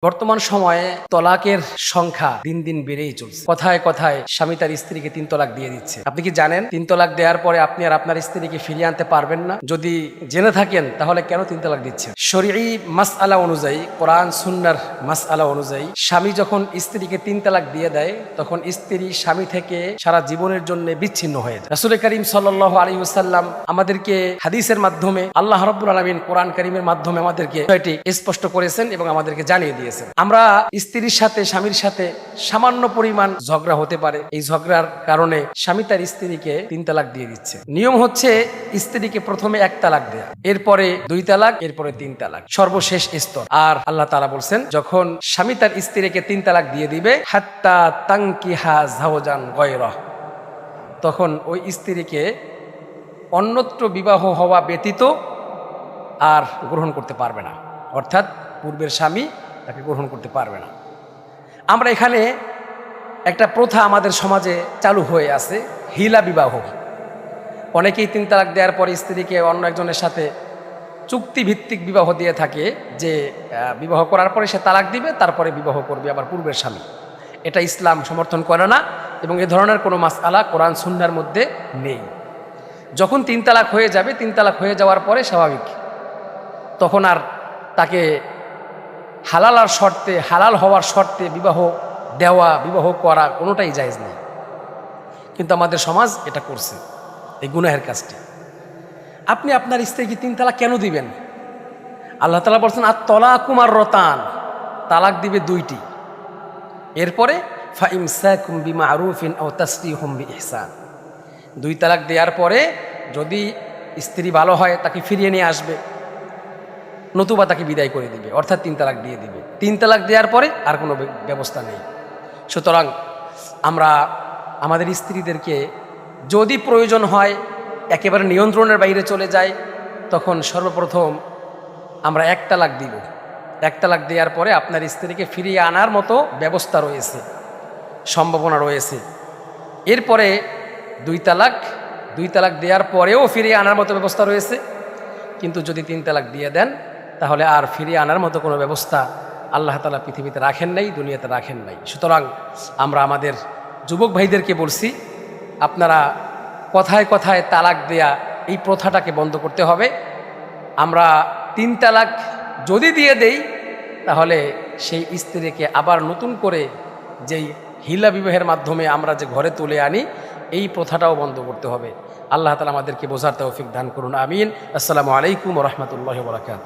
বর্তমান সময়ে তলাকের সংখ্যা দিন দিন বেড়েই চলছে। কথায় কথায় স্বামী তার স্ত্রীকে 3 তলাক দিয়ে দিচ্ছে। আপনি কি জানেন 3 তলাক দেওয়ার পরে আপনি আর আপনার স্ত্রীকে ফিরিয়ে আনতে পারবেন না? যদি জেনে থাকেন তাহলে কেন 3 তলাক দিচ্ছেন? শরঈ মাসআলা অনুযায়ী, কোরআন সুন্নাহর মাসআলা অনুযায়ী স্বামী যখন স্ত্রীকে 3 তলাক দিয়ে দেয় তখন স্ত্রী স্বামী থেকে সারা জীবনের জন্য বিচ্ছিন্ন হয়ে যায়। রাসূল করিম সাল্লাল্লাহু আলাইহি ওয়াসাল্লাম আমাদেরকে হাদিসের মাধ্যমে, আল্লাহ রাব্বুল আলামিন কোরআন কারীমের মাধ্যমে আমাদেরকে এটি স্পষ্ট করেছেন এবং আমাদেরকে জানিয়ে দিয়েছেন। আমরা স্ত্রীর সাথে স্বামীর সাথে সামান্য পরিমাণ ঝগড়া হতে পারে, এই ঝগড়ার কারণে স্বামী তার স্ত্রীকে 3 তালাক দিয়ে দিচ্ছে। নিয়ম হচ্ছে স্ত্রীকে প্রথমে 1 তালাক দেয়া, এরপরে 2 তালাক, এরপরে 3 তালাক, সর্বশেষ স্তর। আর আল্লাহ তাআলা বলছেন যখন স্বামী তার স্ত্রীকে 3 তালাক দিয়ে দিবে, হাত্তা তানকিহা যাওজান গায়রা, তখন ওই স্ত্রীকে অন্যত্র বিবাহ হওয়া ব্যতীত আর গ্রহণ করতে পারবে না, অর্থাৎ পূর্বের স্বামী তাকে গ্রহণ করতে পারবে না। আমরা এখানে একটা প্রথা আমাদের সমাজে চালু হয়ে আছে, হিলা বিবাহ। অনেকেই 3 তালাক দেওয়ার পরে স্ত্রীকে অন্য একজনের সাথে চুক্তিভিত্তিক বিবাহ দিয়ে থাকে, যে বিবাহ করার পরে সে তালাক দিবে, তারপরে বিবাহ করবে আবার পূর্বের স্বামী। এটা ইসলাম সমর্থন করে না এবং এ ধরনের কোনো মাসআলা কোরআন সুন্নাহর মধ্যে নেই। যখন 3 তালাক হয়ে যাবে, 3 তালাক হয়ে যাওয়ার পরে স্বাভাবিক তখন আর তাকে হালাল হওয়ার শর্তে বিবাহ দেওয়া, বিবাহ করা কোনোটাই জায়েজ নেই। কিন্তু আমাদের সমাজ এটা করছে, এই গুনাহের কাজটি। আপনি আপনার স্ত্রীকে 3 তালাক কেন দিবেন? আল্লাহ তাআলা বলছেন আত-তালাকু মাররাতান, তালাক দিবে 2টি। এরপরে ফাইমসাকুম বিমারুফিন আও তাসরিহুম বিইহসান, 2 তালাক দেওয়ার পরে যদি স্ত্রী ভালো হয় তাকে ফিরিয়ে নিয়ে আসবে, নতুবা তাকে বিদায় করে দিবে, অর্থাৎ 3 তালাক দিয়ে দিবে। 3 তালাক দেওয়ার পরে আর কোনো ব্যবস্থা নেই। সুতরাং আমরা আমাদের স্ত্রীদেরকে যদি প্রয়োজন হয়, একেবারে নিয়ন্ত্রণের বাইরে চলে যায়, তখন সর্বপ্রথম আমরা 1 তালাক দিব। 1 তালাক দেওয়ার পরে আপনার স্ত্রীকে ফিরিয়ে আনার মতো ব্যবস্থা রয়েছে, সম্ভাবনা রয়েছে। এরপরে 2 তালাক দেওয়ার পরেও ফিরিয়ে আনার মতো ব্যবস্থা রয়েছে। কিন্তু যদি 3 তালাক দিয়ে দেন তাহলে আর ফিরিয়ে আনার মতো কোনো ব্যবস্থা আল্লাহ তাআলা পৃথিবীতে রাখেন নাই, দুনিয়াতে রাখেন নাই। সুতরাং আমরা আমাদের যুবক ভাইদেরকে বলছি, আপনারা কথায় কথায় তালাক দেয়া এই প্রথাটাকে বন্ধ করতে হবে। আমরা 3 তালাক যদি দিয়ে দেই তাহলে সেই স্ত্রীকে আবার নতুন করে যেই হিলা বিবাহের মাধ্যমে আমরা যে ঘরে তুলে আনি, এই প্রথাটাও বন্ধ করতে হবে। আল্লাহ তাআলা আমাদেরকে বোঝার তৌফিক দান করুন, আমিন। আসসালামু আলাইকুম ওয়া রাহমাতুল্লাহি ওয়া বারাকাতুহু।